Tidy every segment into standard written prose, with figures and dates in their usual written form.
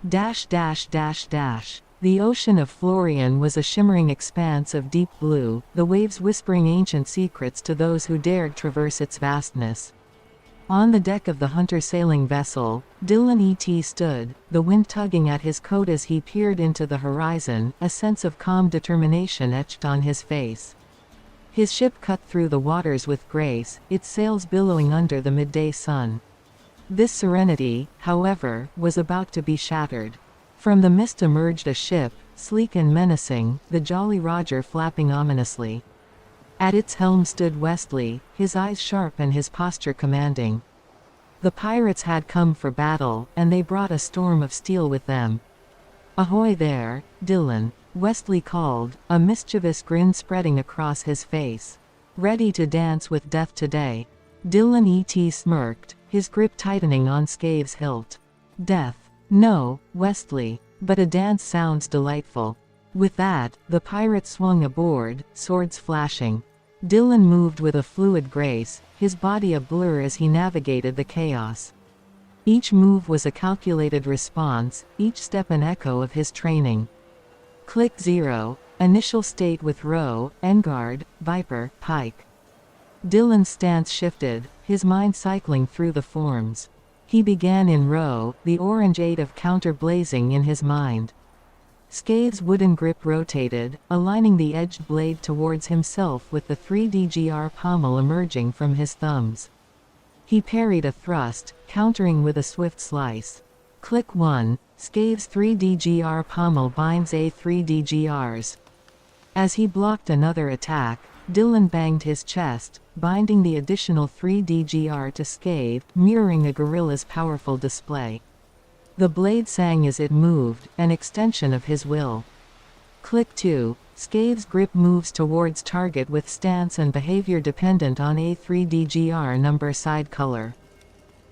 Dash dash dash dash. The ocean of Florin was a shimmering expanse of deep blue, the waves whispering ancient secrets to those who dared traverse its vastness. On the deck of the hunter-sailing vessel, Dillon E.T stood, the wind tugging at his coat as he peered into the horizon, a sense of calm determination etched on his face. His ship cut through the waters with grace, its sails billowing under the midday sun. This serenity, however, was about to be shattered. From the mist emerged a ship, sleek and menacing, the Jolly Roger flapping ominously. At its helm stood Wesley, his eyes sharp and his posture commanding. The pirates had come for battle, and they brought a storm of steel with them. "Ahoy there, Dillon," Wesley called, a mischievous grin spreading across his face. "Ready to dance with death today?" Dillon E.T smirked, his grip tightening on Scave's hilt. "Death? No, Wesley. But a dance sounds delightful." With that, the pirate swung aboard, swords flashing. Dillon moved with a fluid grace, his body a blur as he navigated the chaos. Each move was a calculated response, each step an echo of his training. Click 0, initial state with row, endguard, viper, pike. Dillon's stance shifted, his mind cycling through the forms. He began in row, the orange 8 of counter blazing in his mind. Scave's wooden grip rotated, aligning the edged blade towards himself with the 3dgr pommel emerging from his thumbs. He parried a thrust, countering with a swift slice. Click 1, Scave's 3dgr pommel binds a 3dgrs. As he blocked another attack, Dillon banged his chest, binding the additional 3dgr to Scave, mirroring a gorilla's powerful display. The blade sang as it moved, an extension of his will. Click 2, Scave's grip moves towards target with stance and behavior dependent on a 3dgr number side color.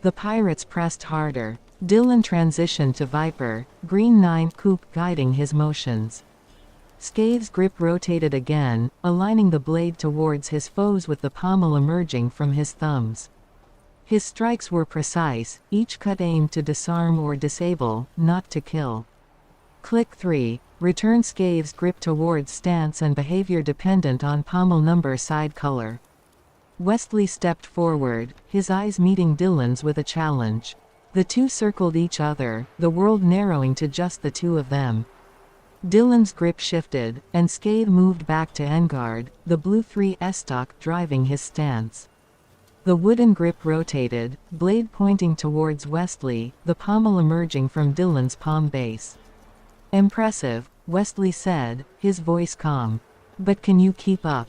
The pirates pressed harder. Dillon transitioned to Viper, green 9 coupe guiding his motions. Scave's grip rotated again, aligning the blade towards his foes with the pommel emerging from his thumbs. His strikes were precise, each cut aimed to disarm or disable, not to kill. Click 3, return Scave's grip towards stance and behavior dependent on pommel number side color. Wesley stepped forward, his eyes meeting Dillon's with a challenge. The two circled each other, the world narrowing to just the two of them. Dillon's grip shifted, and Scave moved back to endguard, the blue 3 estoc driving his stance. The wooden grip rotated, blade pointing towards Wesley, the pommel emerging from Dillon's palm base. "Impressive," Wesley said, his voice calm. "But can you keep up?"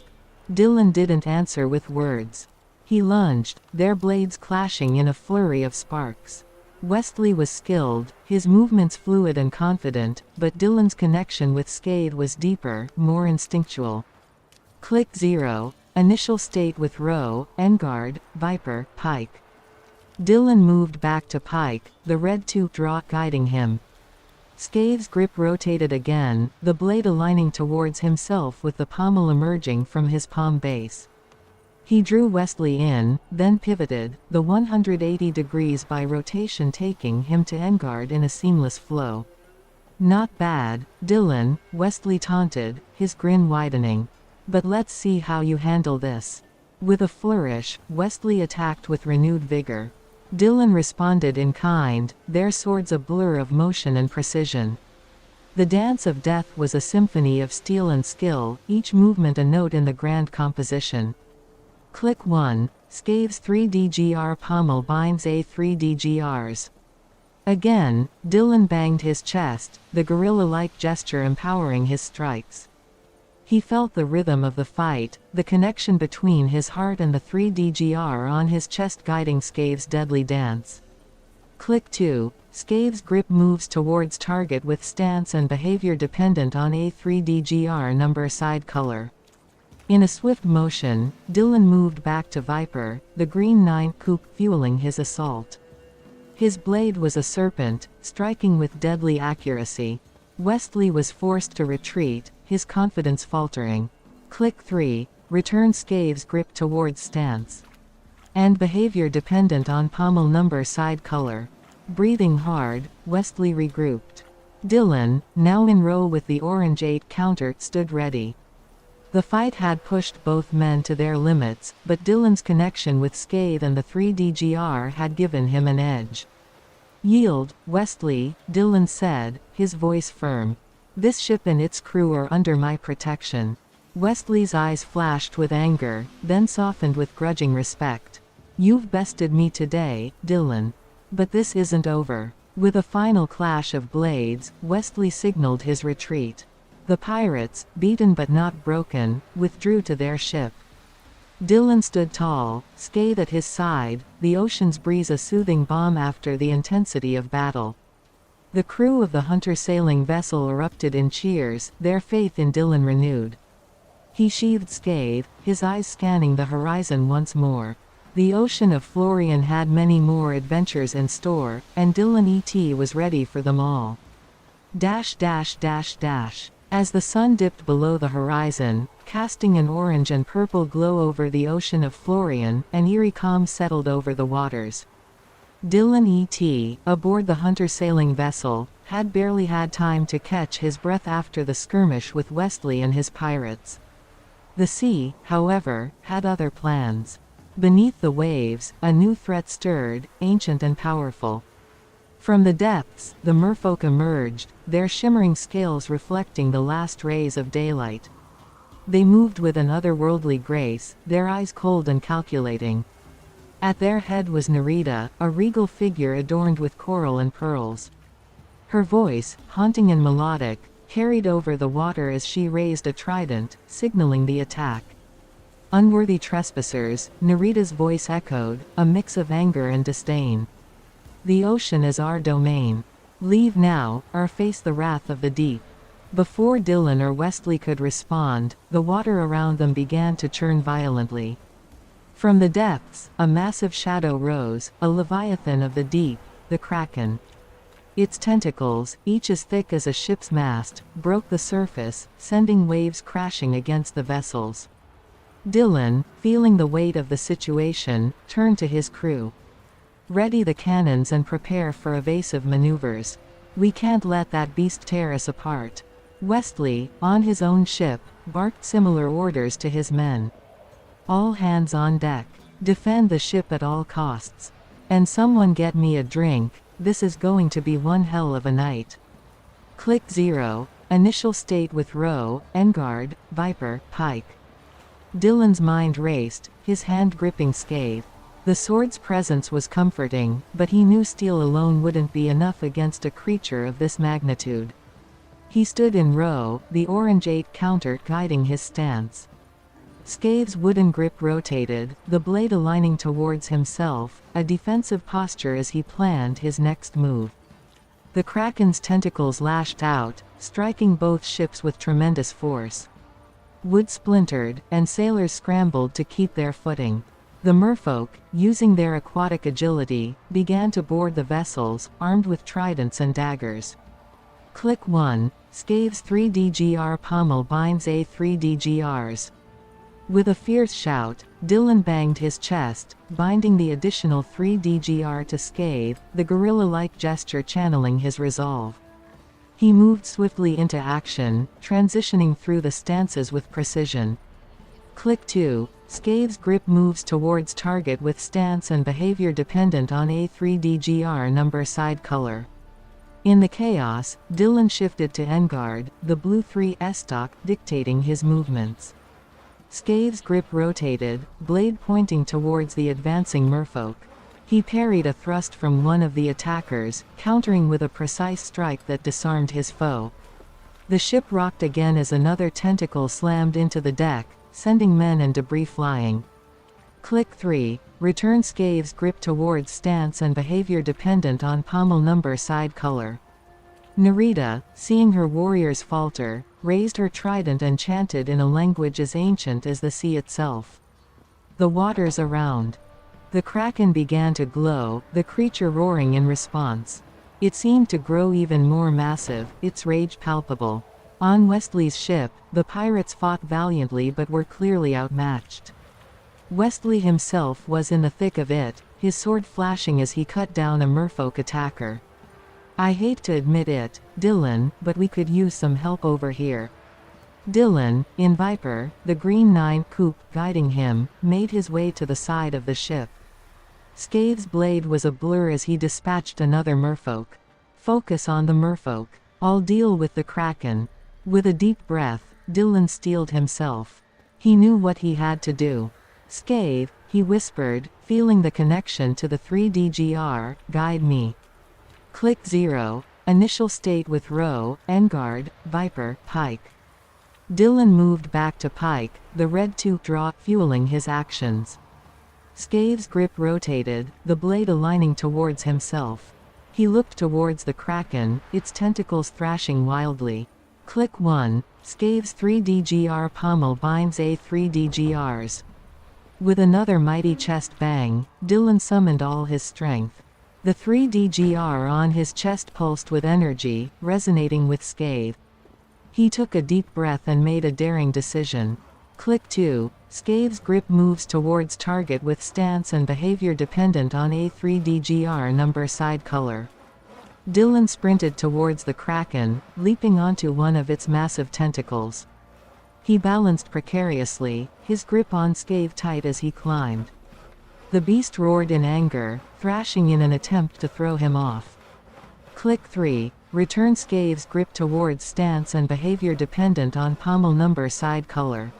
Dillon didn't answer with words. He lunged, their blades clashing in a flurry of sparks. Wesley was skilled, his movements fluid and confident, but Dillon's connection with Scave was deeper, more instinctual. Click 0, initial state with row, endguard, viper, pike. Dillon moved back to pike, the red 2 draw guiding him. Scave's grip rotated again, the blade aligning towards himself with the pommel emerging from his palm base. He drew Wesley in, then pivoted, the 180 degrees by rotation taking him to endguard in a seamless flow. "Not bad, Dillon," Wesley taunted, his grin widening. "But let's see how you handle this." With a flourish, Wesley attacked with renewed vigor. Dillon responded in kind, their swords a blur of motion and precision. The dance of death was a symphony of steel and skill, each movement a note in the grand composition. Click 1, Scave's 3dgr pommel binds a 3dgrs. Again, Dillon banged his chest, the gorilla-like gesture empowering his strikes. He felt the rhythm of the fight, the connection between his heart and the 3dgr on his chest guiding Scave's deadly dance. Click 2, Scave's grip moves towards target with stance and behavior dependent on a 3dgr number side color. In a swift motion, Dillon moved back to Viper, the green 9 coupe fueling his assault. His blade was a serpent, striking with deadly accuracy. Wesley was forced to retreat, his confidence faltering. Click 3, return Scave's grip towards stance. And behavior dependent on pommel number side color. Breathing hard, Wesley regrouped. Dillon, now in row with the orange 8 counter, stood ready. The fight had pushed both men to their limits, but Dillon's connection with Scathe and the 3DGR had given him an edge. "Yield, Wesley," Dillon said, his voice firm. "This ship and its crew are under my protection." Wesley's eyes flashed with anger, then softened with grudging respect. "You've bested me today, Dillon. But this isn't over." With a final clash of blades, Wesley signaled his retreat. The pirates, beaten but not broken, withdrew to their ship. Dillon stood tall, Scathe at his side, the ocean's breeze a soothing balm after the intensity of battle. The crew of the hunter-sailing vessel erupted in cheers, their faith in Dillon renewed. He sheathed Scathe, his eyes scanning the horizon once more. The ocean of Florin had many more adventures in store, and Dillon E.T was ready for them all. As the sun dipped below the horizon, casting an orange and purple glow over the ocean of Florin, an eerie calm settled over the waters. Dillon E.T, aboard the hunter-sailing vessel, had barely had time to catch his breath after the skirmish with Wesley and his pirates. The sea, however, had other plans. Beneath the waves, a new threat stirred, ancient and powerful. From the depths, the merfolk emerged, their shimmering scales reflecting the last rays of daylight. They moved with an otherworldly grace, their eyes cold and calculating. At their head was Nerita, a regal figure adorned with coral and pearls. Her voice, haunting and melodic, carried over the water as she raised a trident, signaling the attack. "Unworthy trespassers," Nerita's voice echoed, a mix of anger and disdain. "The ocean is our domain. Leave now, or face the wrath of the deep." Before Dillon or Wesley could respond, the water around them began to churn violently. From the depths, a massive shadow rose, a leviathan of the deep, the Kraken. Its tentacles, each as thick as a ship's mast, broke the surface, sending waves crashing against the vessels. Dillon, feeling the weight of the situation, turned to his crew. "Ready the cannons and prepare for evasive maneuvers. We can't let that beast tear us apart." Wesley, on his own ship, barked similar orders to his men. "All hands on deck. Defend the ship at all costs. And someone get me a drink, this is going to be one hell of a night." Click 0. Initial state with Roe, Engard, Viper, Pike. Dillon's mind raced, his hand gripping Scathe. The sword's presence was comforting, but he knew steel alone wouldn't be enough against a creature of this magnitude. He stood in row, the orange 8 counter guiding his stance. Scathe's wooden grip rotated, the blade aligning towards himself, a defensive posture as he planned his next move. The Kraken's tentacles lashed out, striking both ships with tremendous force. Wood splintered, and sailors scrambled to keep their footing. The merfolk, using their aquatic agility, began to board the vessels, armed with tridents and daggers. Click 1. Scathe's 3DGR pommel binds A3DGRs. With a fierce shout, Dillon banged his chest, binding the additional 3DGR to Scathe, the gorilla-like gesture channeling his resolve. He moved swiftly into action, transitioning through the stances with precision. Click 2. Scathe's grip moves towards target with stance and behavior dependent on A3DGR number side color. In the chaos, Dillon shifted to Engard, the blue 3 S-stock, dictating his movements. Scathe's grip rotated, blade pointing towards the advancing merfolk. He parried a thrust from one of the attackers, countering with a precise strike that disarmed his foe. The ship rocked again as another tentacle slammed into the deck, sending men and debris flying. Click 3. Return Scathe's grip towards stance and behavior dependent on pommel number side color. Nerita, seeing her warriors falter, raised her trident and chanted in a language as ancient as the sea itself. The waters around. The Kraken began to glow, the creature roaring in response. It seemed to grow even more massive, its rage palpable. On Wesley's ship, the pirates fought valiantly but were clearly outmatched. Wesley himself was in the thick of it, his sword flashing as he cut down a merfolk attacker. "I hate to admit it, Dillon, but we could use some help over here." Dillon, in Viper, the Green 9 coupe guiding him, made his way to the side of the ship. Scave's blade was a blur as he dispatched another merfolk. "Focus on the merfolk. I'll deal with the Kraken." With a deep breath, Dillon steeled himself. He knew what he had to do. "Scave," he whispered, feeling the connection to the 3DGR, "guide me." Click 0. Initial state with Roe, Engard, Viper, Pike. Dillon moved back to Pike, the red 2 draw fueling his actions. Scave's grip rotated, the blade aligning towards himself. He looked towards the Kraken, its tentacles thrashing wildly. Click 1. Scave's 3DGR pommel binds A3DGRs. With another mighty chest bang, Dillon summoned all his strength. The 3DGR on his chest pulsed with energy, resonating with Scave. He took a deep breath and made a daring decision. Click 2. Scave's grip moves towards target with stance and behavior dependent on A3DGR number side color. Dillon sprinted towards the Kraken, leaping onto one of its massive tentacles. He balanced precariously, his grip on Scave tight as he climbed. The beast roared in anger, thrashing in an attempt to throw him off. Click 3. Return Scave's grip towards stance and behavior dependent on pommel number side color.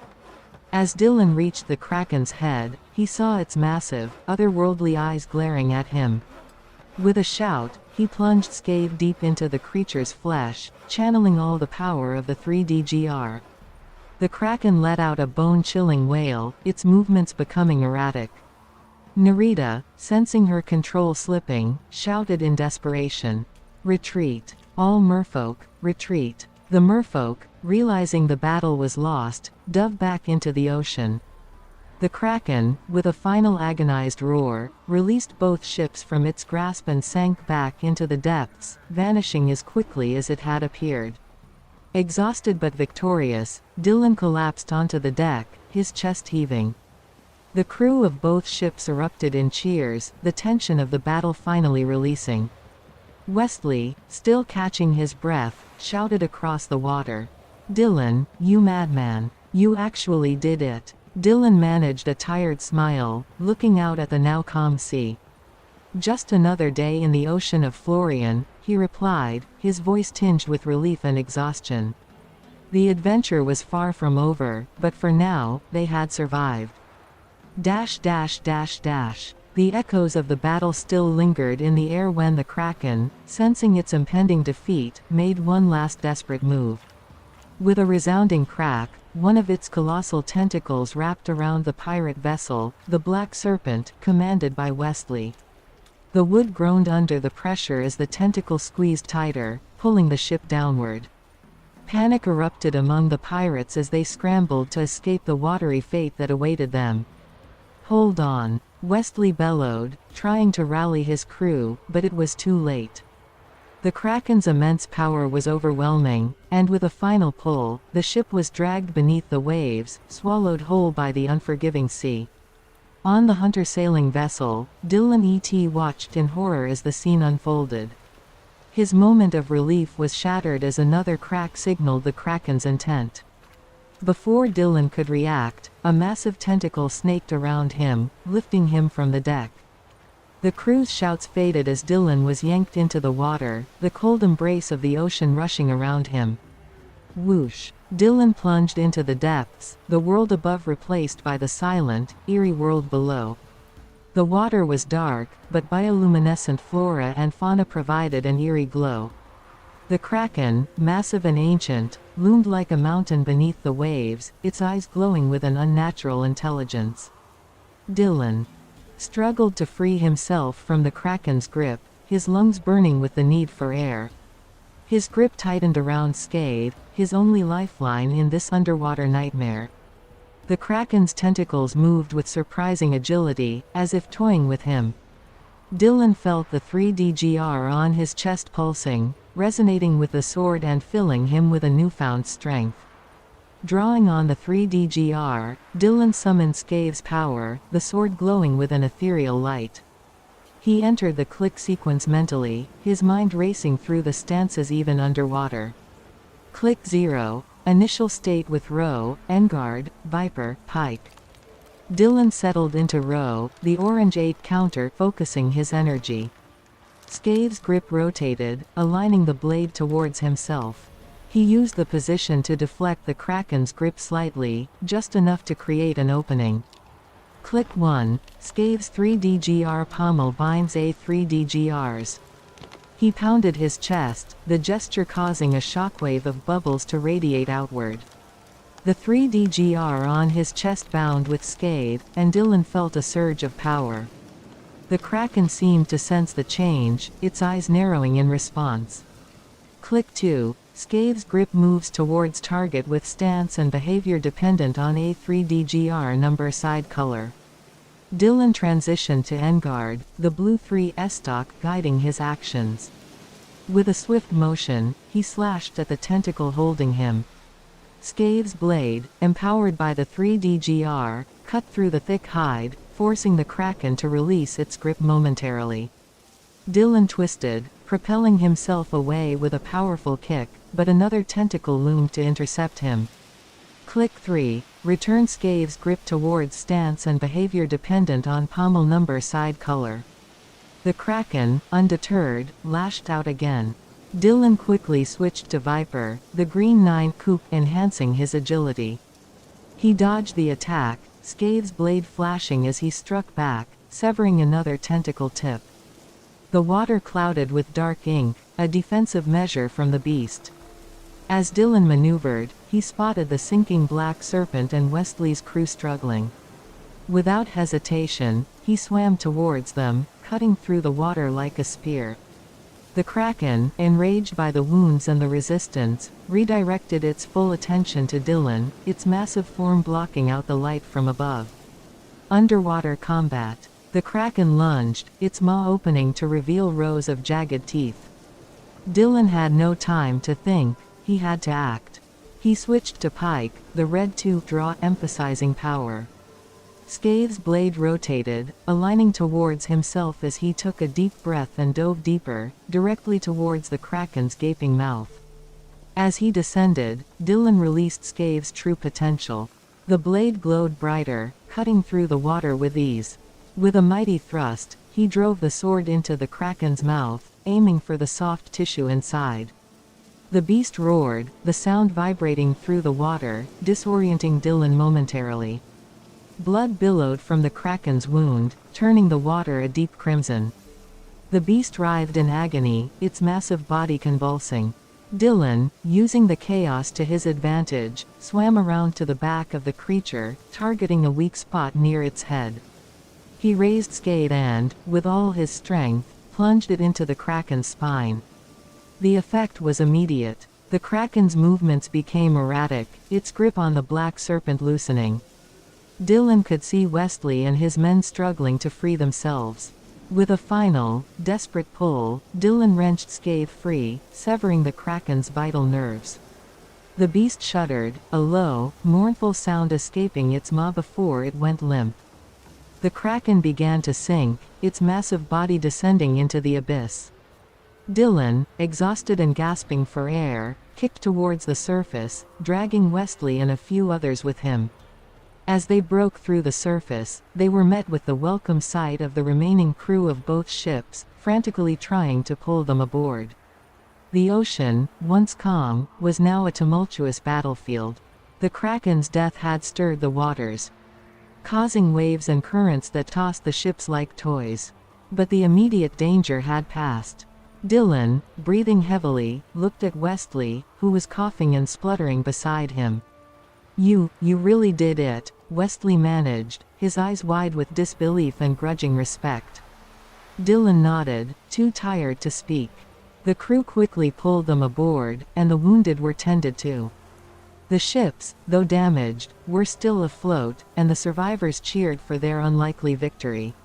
As Dillon reached the Kraken's head, he saw its massive, otherworldly eyes glaring at him. With a shout, he plunged Scave deep into the creature's flesh, channeling all the power of the 3DGR. The Kraken let out a bone-chilling wail, its movements becoming erratic. Nerita, sensing her control slipping, shouted in desperation. "Retreat. All merfolk, retreat." The merfolk, realizing the battle was lost, dove back into the ocean. The Kraken, with a final agonized roar, released both ships from its grasp and sank back into the depths, vanishing as quickly as it had appeared. Exhausted but victorious, Dillon collapsed onto the deck, his chest heaving. The crew of both ships erupted in cheers, the tension of the battle finally releasing. Wesley, still catching his breath, shouted across the water. "Dillon, you madman. You actually did it." Dillon managed a tired smile, looking out at the now calm sea. "Just another day in the ocean of Florin," he replied, his voice tinged with relief and exhaustion. The adventure was far from over, but for now, they had survived. The echoes of the battle still lingered in the air when the Kraken, sensing its impending defeat, made one last desperate move. With a resounding crack, one of its colossal tentacles wrapped around the pirate vessel, the Black Serpent, commanded by Wesley. The wood groaned under the pressure as the tentacle squeezed tighter, pulling the ship downward. Panic erupted among the pirates as they scrambled to escape the watery fate that awaited them. "Hold on," Wesley bellowed, trying to rally his crew, but it was too late. The Kraken's immense power was overwhelming, and with a final pull, the ship was dragged beneath the waves, swallowed whole by the unforgiving sea. On the hunter-sailing vessel, Dillon E.T watched in horror as the scene unfolded. His moment of relief was shattered as another crack signaled the Kraken's intent. Before Dillon could react, a massive tentacle snaked around him, lifting him from the deck. The crew's shouts faded as Dillon was yanked into the water, the cold embrace of the ocean rushing around him. Whoosh! Dillon plunged into the depths, the world above replaced by the silent, eerie world below. The water was dark, but bioluminescent flora and fauna provided an eerie glow. The Kraken, massive and ancient, loomed like a mountain beneath the waves, its eyes glowing with an unnatural intelligence. Dillon struggled to free himself from the Kraken's grip, his lungs burning with the need for air. His grip tightened around Scave, his only lifeline in this underwater nightmare. The Kraken's tentacles moved with surprising agility, as if toying with him. Dillon felt the 3DGR on his chest pulsing, resonating with the sword and filling him with a newfound strength. Drawing on the 3DGR, Dillon summoned Scave's power, the sword glowing with an ethereal light. He entered the click sequence mentally, his mind racing through the stances even underwater. Click 0. Initial state with row, Enguard, Viper, Pike. Dillon settled into row, the orange 8 counter focusing his energy. Scave's grip rotated, aligning the blade towards himself. He used the position to deflect the Kraken's grip slightly, just enough to create an opening. Click 1. Scave's 3DGR pommel binds A3DGRs. He pounded his chest, the gesture causing a shockwave of bubbles to radiate outward. The 3DGR on his chest bound with Scave, and Dillon felt a surge of power. The Kraken seemed to sense the change, its eyes narrowing in response. Click 2. Scave's grip moves towards target with stance and behavior dependent on A3DGR number side color. Dillon transitioned to Enguard, the blue 3 estoc guiding his actions. With a swift motion, he slashed at the tentacle holding him. Scave's blade, empowered by the 3DGR, cut through the thick hide, forcing the Kraken to release its grip momentarily. Dillon twisted, propelling himself away with a powerful kick, but another tentacle loomed to intercept him. Click 3. Return Scave's grip towards stance and behavior dependent on pommel number side color. The Kraken, undeterred, lashed out again. Dillon quickly switched to Viper, the green 9 coupe enhancing his agility. He dodged the attack, Scave's blade flashing as he struck back, severing another tentacle tip. The water clouded with dark ink, a defensive measure from the beast. As Dillon maneuvered, he spotted the sinking black serpent and Wesley's crew struggling. Without hesitation, he swam towards them, cutting through the water like a spear. The Kraken, enraged by the wounds and the resistance, redirected its full attention to Dillon, its massive form blocking out the light from above. Underwater combat. The Kraken lunged, its maw opening to reveal rows of jagged teeth. Dillon had no time to think, he had to act. He switched to Pike, the red 2 draw emphasizing power. Scave's blade rotated, aligning towards himself as he took a deep breath and dove deeper, directly towards the Kraken's gaping mouth. As he descended, Dillon released Scave's true potential. The blade glowed brighter, cutting through the water with ease. With a mighty thrust, he drove the sword into the Kraken's mouth, aiming for the soft tissue inside. The beast roared, the sound vibrating through the water, disorienting Dillon momentarily. Blood billowed from the Kraken's wound, turning the water a deep crimson. The beast writhed in agony, its massive body convulsing. Dillon, using the chaos to his advantage, swam around to the back of the creature, targeting a weak spot near its head. He raised Scade and, with all his strength, plunged it into the Kraken's spine. The effect was immediate. The Kraken's movements became erratic, its grip on the black serpent loosening. Dillon could see Wesley and his men struggling to free themselves. With a final, desperate pull, Dillon wrenched Scave free, severing the Kraken's vital nerves. The beast shuddered, a low, mournful sound escaping its maw before it went limp. The Kraken began to sink, its massive body descending into the abyss. Dillon, exhausted and gasping for air, kicked towards the surface, dragging Wesley and a few others with him. As they broke through the surface, they were met with the welcome sight of the remaining crew of both ships, frantically trying to pull them aboard. The ocean, once calm, was now a tumultuous battlefield. The Kraken's death had stirred the waters, causing waves and currents that tossed the ships like toys. But the immediate danger had passed. Dillon, breathing heavily, looked at Wesley, who was coughing and spluttering beside him. You really did it," Wesley managed, his eyes wide with disbelief and grudging respect. Dillon nodded, too tired to speak. The crew quickly pulled them aboard, and the wounded were tended to. The ships, though damaged, were still afloat, and the survivors cheered for their unlikely victory.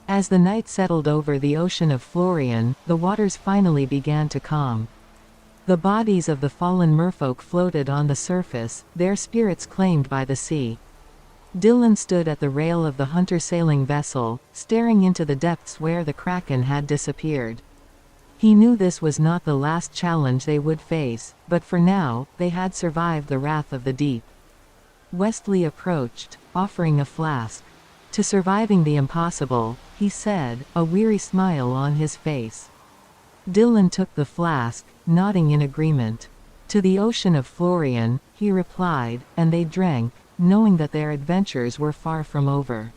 As the night settled over the ocean of Florin, the waters finally began to calm. The bodies of the fallen merfolk floated on the surface, their spirits claimed by the sea. Dillon stood at the rail of the hunter-sailing vessel, staring into the depths where the Kraken had disappeared. He knew this was not the last challenge they would face, but for now, they had survived the wrath of the deep. Wesley approached, offering a flask. "To surviving the impossible," he said, a weary smile on his face. Dillon took the flask, nodding in agreement. "To the ocean of Florin," he replied, and they drank, knowing that their adventures were far from over.